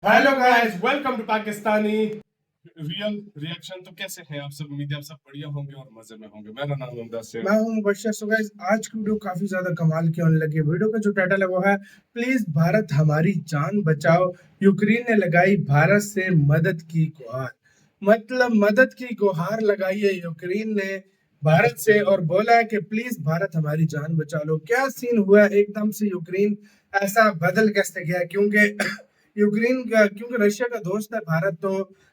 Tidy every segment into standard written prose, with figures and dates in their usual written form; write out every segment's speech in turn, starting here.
Hello guys, welcome to Pakistani real reaction. तो कैसे हैं आप सब? उम्मीद है आप सब बढ़िया होंगे और मजे में होंगे। मेरा नाम है मुदस्सिर। मैं हूं मुबश्शिर। सो गाइस, आज की वीडियो काफी ज्यादा कमाल की होने लगी है। वीडियो का जो टाइटल है वो है प्लीज भारत हमारी जान बचाओ, यूक्रेन ने लगाई भारत से मदद की गुहार। मतलब मदद की गुहार लगाई है यूक्रेन ने भारत से और बोला है कि प्लीज भारत हमारी जान बचा लो। क्या सीन हुआ है एकदम से? यूक्रेन ऐसा बदल कैसे गया? क्योंकि क्योंकि रशिया का दोस्त है भारत, तो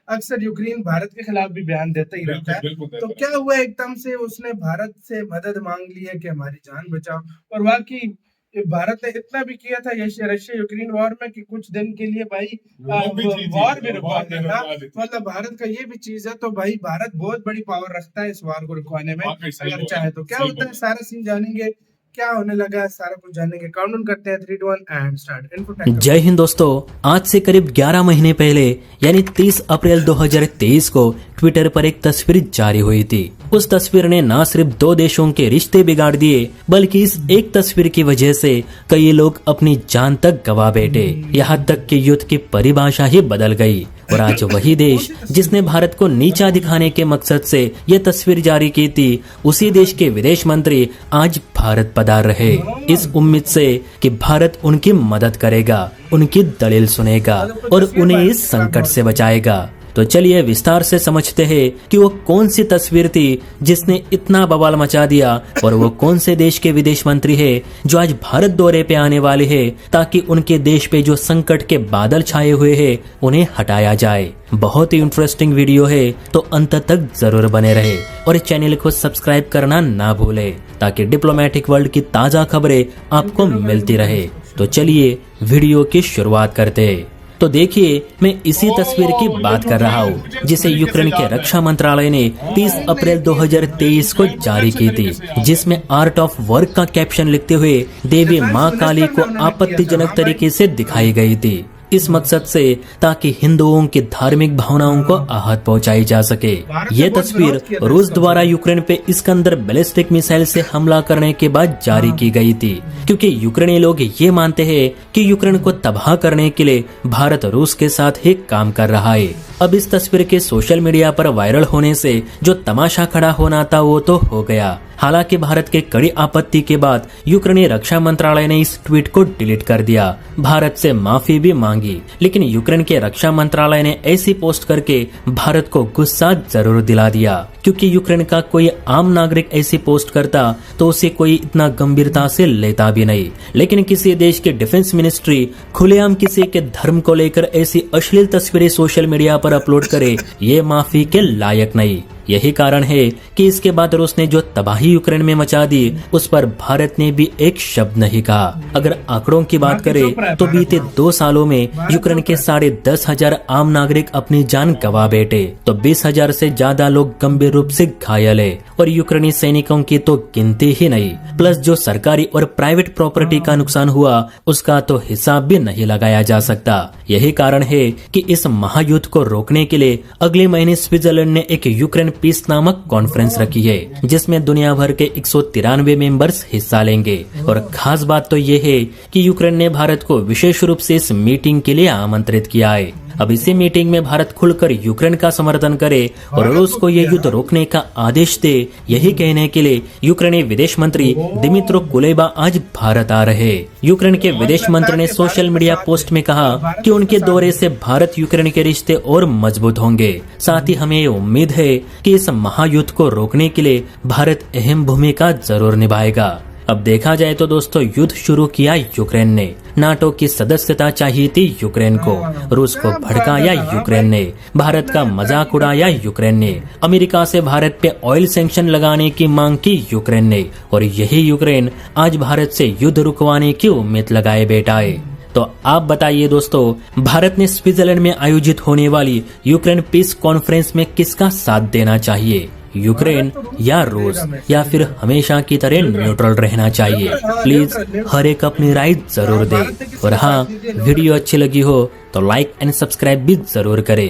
अक्सर यूक्रेन भारत के खिलाफ भी बयान देता ही रहता है। बिल्कुल तो क्या हुआ एकदम से उसने भारत से मदद मांग ली है कि हमारी जान बचाओ? और वाकई भारत ने इतना भी किया था रशिया यूक्रेन वॉर में कि कुछ दिन के लिए भाई वॉर भी रुकवा देना। मतलब भारत का ये भी चीज है। तो भाई भारत बहुत बड़ी पावर रखता है इस वॉर को रुकवाने में अगर चाहे तो। क्या होता है सारा सीन जानेंगे, क्या होने लगा है सारा कुछ जानेंगे। काउंटडाउन करते हैं 3 2 1 एंड स्टार्ट। जय हिंद दोस्तों। आज से करीब 11 महीने पहले यानी 30 अप्रैल 2023 को ट्विटर पर एक तस्वीर जारी हुई थी। उस तस्वीर ने न सिर्फ दो देशों के रिश्ते बिगाड़ दिए, बल्कि इस एक तस्वीर की वजह से कई लोग अपनी जान तक गवा बैठे। यहाँ तक कि युद्ध की परिभाषा ही बदल गई। और आज वही देश जिसने भारत को नीचा दिखाने के मकसद से ये तस्वीर जारी की थी, उसी देश के विदेश मंत्री आज भारत पधार रहे, इस उम्मीद से कि भारत उनकी मदद करेगा, उनकी दलील सुनेगा और उन्हें इस संकट से बचाएगा। तो चलिए विस्तार से समझते हैं कि वो कौन सी तस्वीर थी जिसने इतना बवाल मचा दिया और वो कौन से देश के विदेश मंत्री है जो आज भारत दौरे पे आने वाले हैं ताकि उनके देश पे जो संकट के बादल छाए हुए हैं उन्हें हटाया जाए। बहुत ही इंटरेस्टिंग वीडियो है, तो अंत तक जरूर बने रहे और चैनल को सब्सक्राइब करना ना भूले ताकि डिप्लोमेटिक वर्ल्ड की ताजा खबरें आपको मिलती रहे। तो चलिए वीडियो की शुरुआत करते हैं। तो देखिए, मैं इसी तस्वीर की बात कर रहा हूँ जिसे यूक्रेन के रक्षा मंत्रालय ने 30 अप्रैल 2023 को जारी की थी, जिसमें आर्ट ऑफ वर्क का कैप्शन लिखते हुए देवी माँ काली को आपत्तिजनक तरीके से दिखाई गई थी, इस मकसद से ताकि हिंदुओं की धार्मिक भावनाओं को आहत पहुंचाई जा सके। ये तस्वीर रूस द्वारा यूक्रेन पे इस्कंदर बैलिस्टिक मिसाइल से हमला करने के बाद जारी की गई थी, क्योंकि यूक्रेनी लोग ये मानते हैं कि यूक्रेन को तबाह करने के लिए भारत रूस के साथ ही काम कर रहा है। अब इस तस्वीर के सोशल मीडिया पर वायरल होने से जो तमाशा खड़ा होना था वो तो हो गया। हालांकि भारत के कड़ी आपत्ति के बाद यूक्रेनी रक्षा मंत्रालय ने इस ट्वीट को डिलीट कर दिया, भारत से माफी भी मांगी। लेकिन यूक्रेन के रक्षा मंत्रालय ने ऐसी पोस्ट करके भारत को गुस्सा जरूर दिला दिया, क्योंकि यूक्रेन का कोई आम नागरिक ऐसी पोस्ट करता तो उसे कोई इतना गंभीरता से लेता भी नहीं। लेकिन किसी देश के डिफेंस मिनिस्ट्री खुलेआम किसी के धर्म को लेकर ऐसी अश्लील तस्वीरें सोशल मीडिया पर अपलोड करे, ये माफी के लायक नहीं। यही कारण है कि इसके बाद रूस ने जो तबाही यूक्रेन में मचा दी उस पर भारत ने भी एक शब्द नहीं कहा। अगर आंकड़ों की बात करें तो बीते 2 सालों में यूक्रेन के 10,500 आम नागरिक अपनी जान गंवा बैठे, तो 20,000 से ज्यादा लोग गंभीर रूप से घायल है और यूक्रेनी सैनिकों की तो गिनती ही नहीं। प्लस जो सरकारी और प्राइवेट प्रॉपर्टी का नुकसान हुआ उसका तो हिसाब भी नहीं लगाया जा सकता। यही कारण है कि इस महायुद्ध को रोकने के लिए अगले महीने स्विट्जरलैंड ने एक यूक्रेन पीस नामक कॉन्फ्रेंस रखी है, जिसमें दुनिया भर के 193 मेंबर्स हिस्सा लेंगे। और खास बात तो ये है कि यूक्रेन ने भारत को विशेष रूप से इस मीटिंग के लिए आमंत्रित किया है। अब इसी मीटिंग में भारत खुलकर यूक्रेन का समर्थन करे और रूस को ये युद्ध रोकने का आदेश दे, यही कहने के लिए यूक्रेनी विदेश मंत्री दिमित्रो कुलेबा आज भारत आ रहे। यूक्रेन के विदेश मंत्री ने सोशल मीडिया पोस्ट में कहा कि उनके दौरे से भारत यूक्रेन के रिश्ते और मजबूत होंगे। साथ ही हमें ये उम्मीद है कि इस महायुद्ध को रोकने के लिए भारत अहम भूमिका जरूर निभाएगा। अब देखा जाए तो दोस्तों, युद्ध शुरू किया यूक्रेन ने, नाटो की सदस्यता चाहिए थी यूक्रेन को, रूस को भड़काया यूक्रेन ने, भारत का मजाक उड़ाया यूक्रेन ने, अमेरिका से भारत पे ऑयल सैंक्शन लगाने की मांग की यूक्रेन ने, और यही यूक्रेन आज भारत से युद्ध रुकवाने की उम्मीद लगाए बैठा है। तो आप बताइए दोस्तों, भारत ने स्विट्जरलैंड में आयोजित होने वाली यूक्रेन पीस कॉन्फ्रेंस में किसका साथ देना चाहिए, यूक्रेन या रूस, या फिर हमेशा की तरह न्यूट्रल रहना चाहिए? प्लीज हर एक अपनी राय जरूर दे। और हाँ, वीडियो अच्छी लगी हो तो लाइक एंड सब्सक्राइब भी जरूर करे।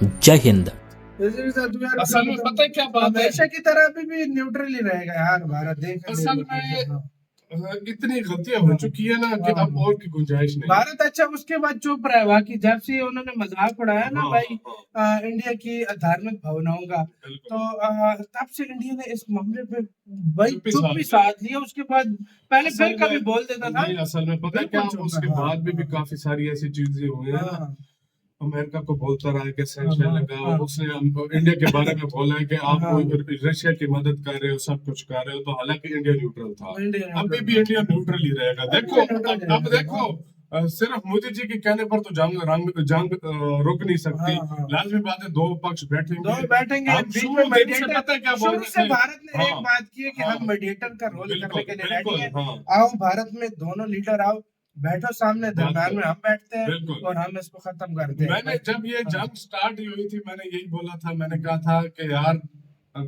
जय हिंद। असल में पता है क्या बात है, हमेशा की तरह अभी भी न्यूट्रल ही रहेगा यार भारत। देख असल में इतनी गलतियां हो चुकी है ना कि अब और की गुंजाइश नहीं। भारत अच्छा उसके बाद चुप रहा है, बाकी जब से उन्होंने मजाक उड़ाया ना हाँ, भाई हाँ, इंडिया की धार्मिक भावनाओं का, बिल्कुल। तो तब से इंडिया ने इस मामले पे भाई चुप्पी चुप साध भी ली। साध लिया। उसके बाद पहले असल फिर कभी में बोल देता था। नहीं, असल में पता है बिल्कुल क्या, चुप उसके है, हाँ, बाद भी हाँ, काफी सारी ऐसी चीजें हुई है ना। हाँ, अमेरिका को बोलता रहा है कि हाँ, सैंक्शन हाँ, लगाओ, हाँ, उसने इंडिया के बारे में बोला है कि आप हाँ, रशिया की मदद कर रहे हो, सब कुछ कर रहे हो, तो हालांकि इंडिया न्यूट्रल था। इंडिया अभी न्यूट्रल भी इंडिया न्यूट्रल ही रहेगा। देखो न्यूट्रल अब देखो, सिर्फ मोदी जी के कहने पर तो जंग रुक नहीं सकती। हाँ, हाँ, लाजमी बात है, दो पक्ष बैठेंगे। दो बैठेंगे हम बीच शुरू में दिन से मेडिएटर। पता है क्या बोल शुरू रहे से थे। भारत ने एक हाँ, बात की है कि हाँ, हम मेडिएटर का रोल करने बिल्कुल के लिए रेडी बिल्कुल, है। हाँ, आओ भारत में दोनों लीडर आओ, बैठो सामने, बात दरम्यान करो, में हम बैठते हैं बिल्कुल। और हम इसको खत्म करते हैं। मैंने जब ये हाँ, जंग स्टार्ट हुई थी, मैंने यही बोला था, मैंने कहा था कि यार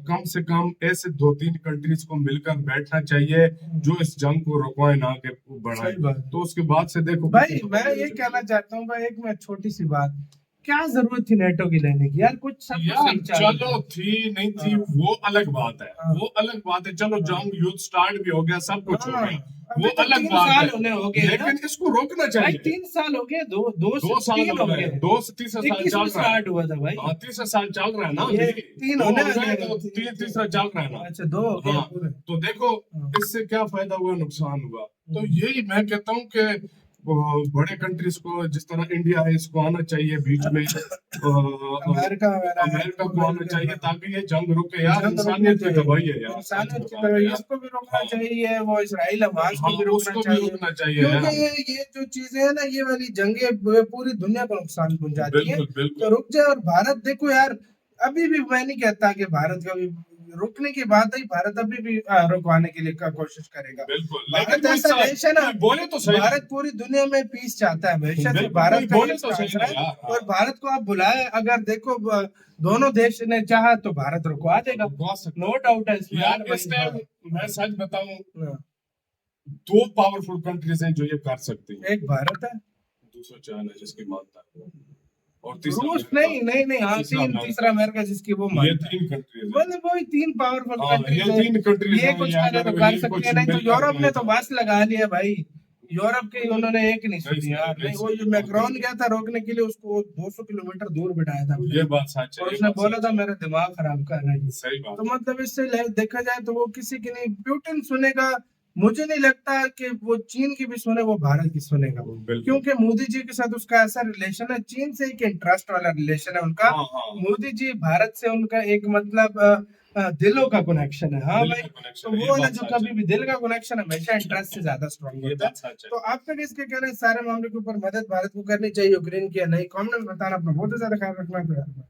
कम से कम ऐसे 2-3 कंट्रीज को मिलकर बैठना चाहिए जो इस जंग को रुकवाए, ना कि बढ़ाए। सही बात। तो उसके बाद से देखो भाई कितनी मैं तबाही ये हो चुकी कहना है। चाहता हूँ भाई, एक मैं छोटी सी बात, क्या जरूरत थी नेटो की लेने की यार? कुछ सब कुछ यार सही चल रहा चलो था। थी नहीं थी हाँ, वो अलग बात है, हाँ, वो अलग बात है। चलो हाँ, जंग युद्ध स्टार्ट भी हो गया, सब कुछ हो हाँ, गया, अभी वो तो अलग 3 बात साल है, होने हो गए हैं ना लेकिन इसको रोकना भाई। चाहिए। 3 साल हो गए, दो से 2 साल 3 हो हो गए, गए। 2 से तीसरा साल 21 चल में रहा है। स्टार्ट हुआ था भाई। हाँ, तीसरा साल चल रहा है ना ये अभी। 3 दो होने हो गए वाले तो हैं। तीसरा चल रहा है ना। अच्छा 2 हो गए हाँ, पूरे। तो देखो हाँ, इससे क्या फायदा हुआ, नुकसान हुआ। तो यही मैं कहता हूँ कि बड़े कंट्रीज को, जिस तरह इंडिया है, इसको आना चाहिए बीच में। अमेरिका वगैरह है, अमेरिका इसको को आना मिलके, चाहिए हाँ, ताकि ये जंग रुके यार। जंग रुकनी इंसानियत की चाहिए। तबाही है यार, सच इंसानियत की बता तरह रहे हैं इसको भी रोकना यार। हाँ, चाहिए, वो इसराइल हमास को हाँ, भी रोकना उसको भी चाहिए। रोकना चाहिए क्योंकि यार। ये जो चीजें है ना, ये वाली जंगें पूरी दुनिया को नुकसान पहुंचाती हैं। बिल्कुल तो बिल्कुल रुक जाए। और भारत देखो यार, अभी भी मैं नहीं कहता कि भारत का भी रुकने की बात है, भारत अभी भी रुकवाने के लिए का कोशिश करेगा। बिल्कुल, लेकिन भारत कोई ऐसा देश है ना, कोई बोले तो सही। भारत पूरी दुनिया में पीस चाहता है हमेशा से। बिल्कुल, भारत कोई का बोले ये तो सही स्टांस ना है। यार। हाँ, और भारत को आप बुलाए, अगर देखो दोनों देश ने चाहा तो भारत रुकवा देगा, रुकवा सकते नो डाउट है इसमें यार। भाई। इस टाइम मैं सच बताऊं, हाँ, 2 पावरफुल कंट्रीज हैं जो ये कर सकती हैं। एक भारत है, दूसरा चाइना जिसकी मानता है, और तीसरा रूस अमेरिका। नहीं हाँ, तीसरा अमेरिका जिसकी वो ये मानता है। 3 कंट्रीज है। मतलब वही 3 पावरफुल हाँ, कंट्रीज ये है। 3 कंट्रीज ये हैं कुछ यार, करे तो अगर कर ये सकते कुछ हैं, नहीं तो मिलकर यूरोप ने तो करें बस लगा लिया भाई। यूरोप के उन्होंने एक नहीं सुनी यार। नहीं, वो जो मैक्रोन गया था रोकने के लिए, उसको 200 किलोमीटर दूर बिठाया था ये बात सच है, और ये उसने बात बोला सच था है। मेरा दिमाग खराब कर रहा है। सही बात तो है। मतलब इससे देखा जाए तो वो किसी की नहीं, पुतिन सुनेगा। मुझे नहीं लगता कि वो चीन की भी सुने, वो भारत की सुनेगा। बिल्कुल। क्योंकि मोदी जी के साथ उसका ऐसा रिलेशन है, चीन से एक इंटरेस्ट वाला रिलेशन है उनका। हाँ, हाँ, मोदी जी भारत से उनका एक मतलब दिलों का कनेक्शन है। हाँ दिल भाई, का तो कनेक्शन है, वो ये वाला बात जो सच कभी है। भी दिल का कनेक्शन हमेशा इंटरेस्ट से ज्यादा स्ट्रॉन्ग ये होता है। बात सच है। तो आप तक इसके कह रहे हैं सारे मामले के ऊपर मदद भारत को करनी चाहिए यूक्रेन की या नहीं, कमेंट में बताना। अपना बहुत ज्यादा ख्याल रखना है।